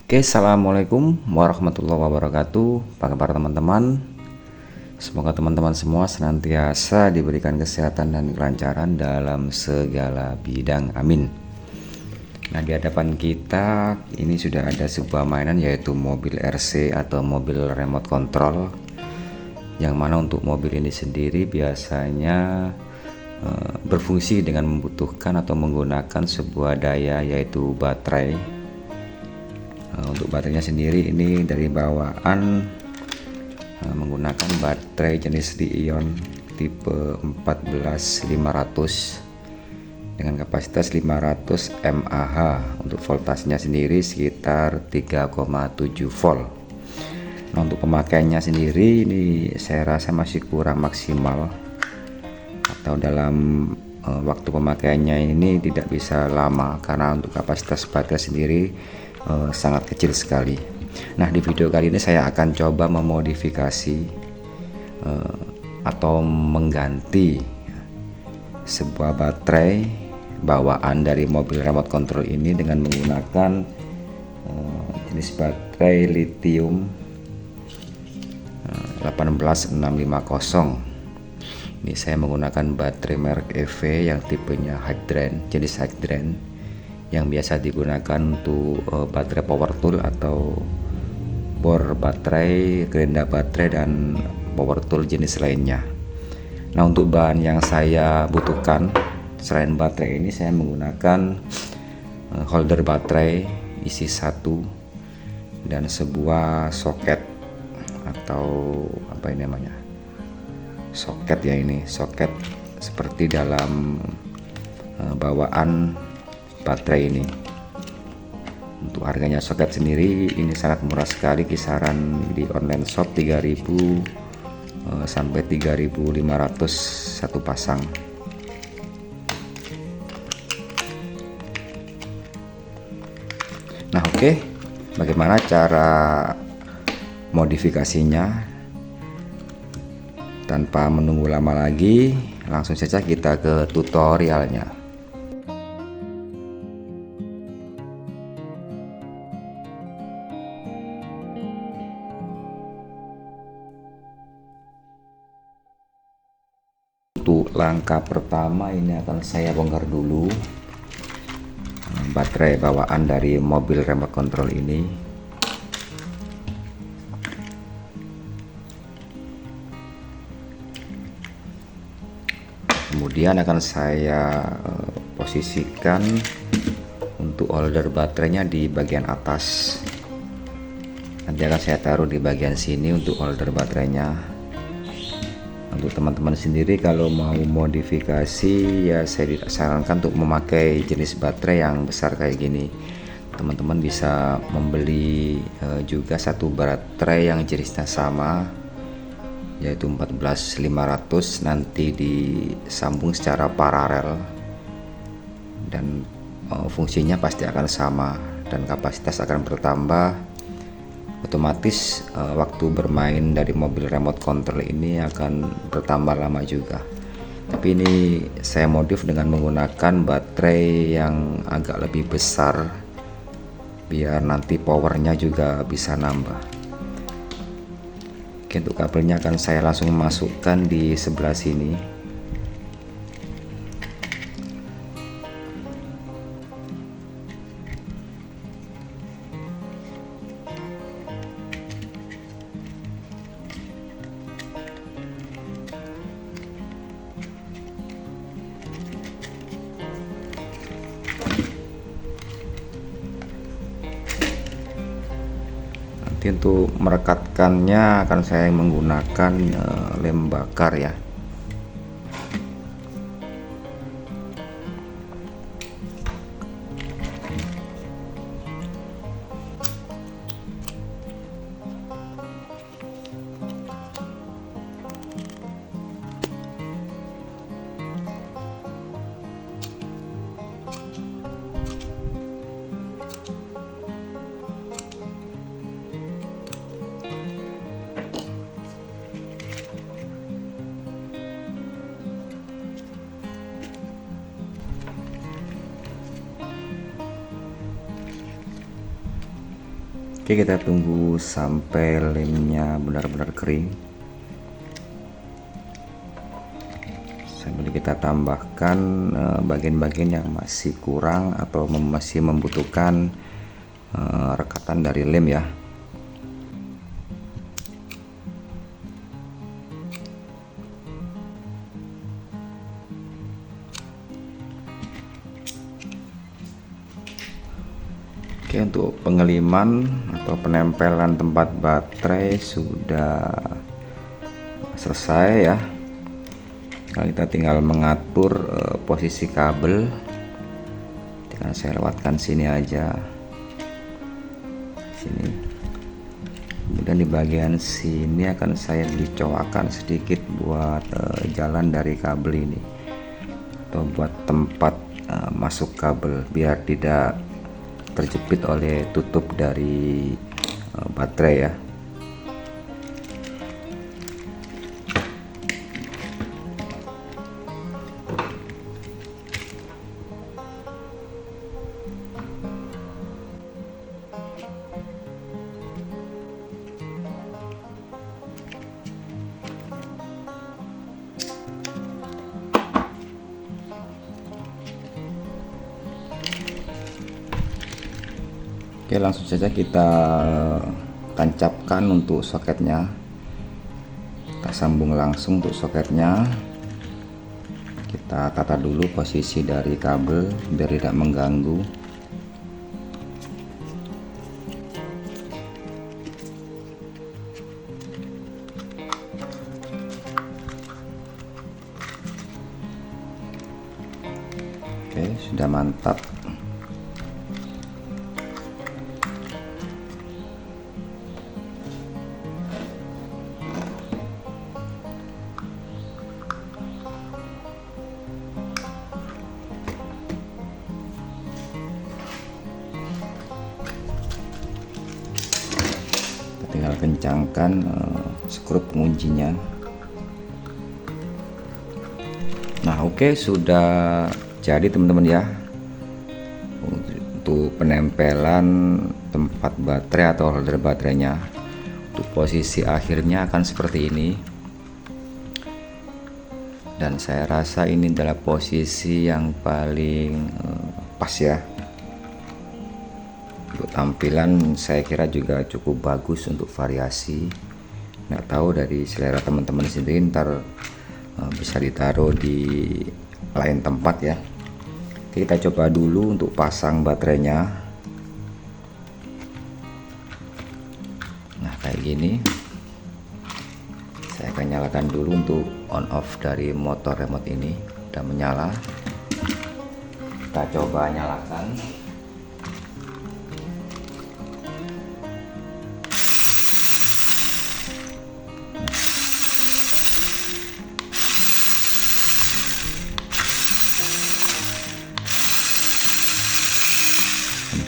Oke, assalamualaikum warahmatullahi wabarakatuh. Apa kabar teman-teman? Semoga teman-teman semua senantiasa diberikan kesehatan dan kelancaran dalam segala bidang. Amin. Nah, di hadapan kita ini sudah ada sebuah mainan, yaitu mobil RC atau mobil remote control, yang mana untuk mobil ini sendiri biasanya berfungsi dengan membutuhkan atau menggunakan sebuah daya, yaitu baterai. Untuk baterainya sendiri ini dari bawaan menggunakan baterai jenis Li-ion tipe 14500 dengan kapasitas 500 mAh. Untuk voltasenya sendiri sekitar 3,7 volt. Nah, untuk pemakaiannya sendiri ini saya rasa masih kurang maksimal, atau dalam waktu pemakaiannya ini tidak bisa lama karena untuk kapasitas baterai sendiri sangat kecil sekali. Nah, di video kali ini saya akan coba memodifikasi atau mengganti sebuah baterai bawaan dari mobil remote control ini dengan menggunakan jenis baterai lithium 18650. Ini saya menggunakan baterai merek EV yang tipenya Hydran, jenis Hydran, yang biasa digunakan untuk baterai power tool atau bor baterai, gerenda baterai, dan power tool jenis lainnya. Nah, untuk bahan yang saya butuhkan selain baterai ini, saya menggunakan holder baterai isi 1 dan sebuah soket atau apa ini namanya, soket ya, ini soket seperti dalam bawaan baterai ini. Untuk harganya soket sendiri ini sangat murah sekali, kisaran di online shop 3000 sampai 3500 satu pasang. Nah, oke, bagaimana cara modifikasinya? Tanpa menunggu lama lagi, langsung saja kita ke tutorialnya. Untuk langkah pertama ini akan saya bongkar dulu baterai bawaan dari mobil remote control ini. Kemudian akan saya posisikan untuk holder baterainya di bagian atas. Nanti akan saya taruh di bagian sini untuk holder baterainya. Untuk teman-teman sendiri kalau mau modifikasi, ya saya sarankan untuk memakai jenis baterai yang besar kayak gini. Teman-teman bisa membeli juga satu baterai yang jenisnya sama, yaitu 14500, nanti disambung secara paralel dan fungsinya pasti akan sama dan kapasitas akan bertambah. Otomatis waktu bermain dari mobil remote control ini akan bertambah lama juga. Tapi ini saya modif dengan menggunakan baterai yang agak lebih besar biar nanti powernya juga bisa nambah. Oke, untuk kabelnya akan saya langsung masukkan di sebelah sini. Untuk merekatkannya akan saya menggunakan lem bakar ya. Oke, kita tunggu sampai lemnya benar-benar kering. Sambil kita tambahkan bagian-bagian yang masih kurang atau masih membutuhkan rekatan dari lem ya. Oke, untuk pengeliman atau penempelan tempat baterai sudah selesai ya. Nah, kita tinggal mengatur posisi kabel. Tinggal saya lewatkan sini aja, sini. Kemudian di bagian sini akan saya dicowakkan sedikit buat jalan dari kabel ini, atau buat tempat masuk kabel biar tidak terjepit oleh tutup dari baterai ya. Oke, langsung saja kita tancapkan untuk soketnya. Kita sambung langsung untuk soketnya. Kita tata dulu posisi dari kabel biar tidak mengganggu. Oke, sudah mantap. Tinggal kencangkan skrup penguncinya. Nah, oke, sudah jadi teman-teman ya, untuk penempelan tempat baterai atau holder baterainya. Untuk posisi akhirnya akan seperti ini, dan saya rasa ini adalah posisi yang paling pas ya. Untuk tampilan saya kira juga cukup bagus untuk variasi. Nggak tahu dari selera teman-teman sendiri, ntar bisa ditaruh di lain tempat ya. Kita coba dulu untuk pasang baterainya. Nah, kayak gini. Saya akan nyalakan dulu untuk on off dari motor remote ini. Udah menyala. Kita coba nyalakan.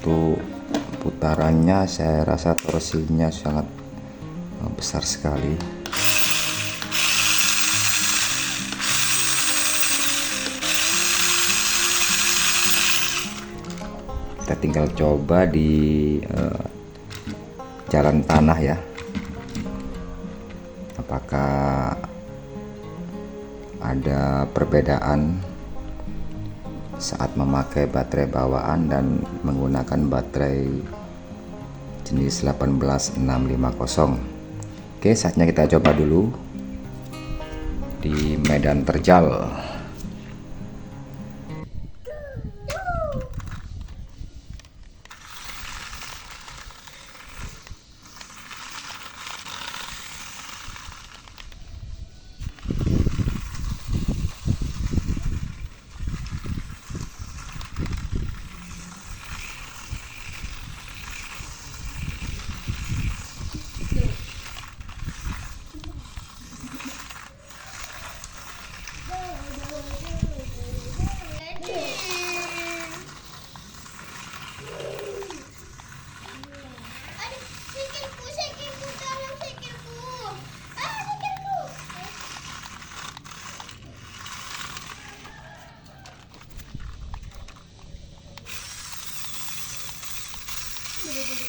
Untuk putarannya saya rasa torsinya sangat besar sekali. Kita tinggal coba di jalan tanah ya, apakah ada perbedaan saat memakai baterai bawaan dan menggunakan baterai jenis 18650. Oke, saatnya kita coba dulu di medan terjal.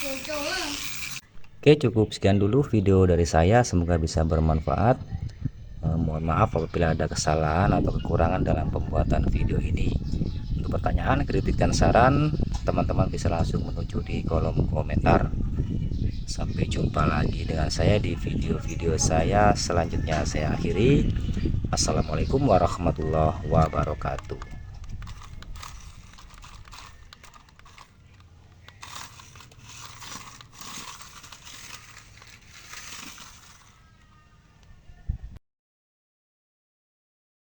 Kencang lah. Oke, cukup sekian dulu video dari saya, semoga bisa bermanfaat. Mohon maaf apabila ada kesalahan atau kekurangan dalam pembuatan video ini. Untuk pertanyaan, kritik, dan saran, teman-teman bisa langsung menuju di kolom komentar. Sampai jumpa lagi dengan saya di video-video saya selanjutnya. Saya akhiri. Assalamualaikum warahmatullahi wabarakatuh.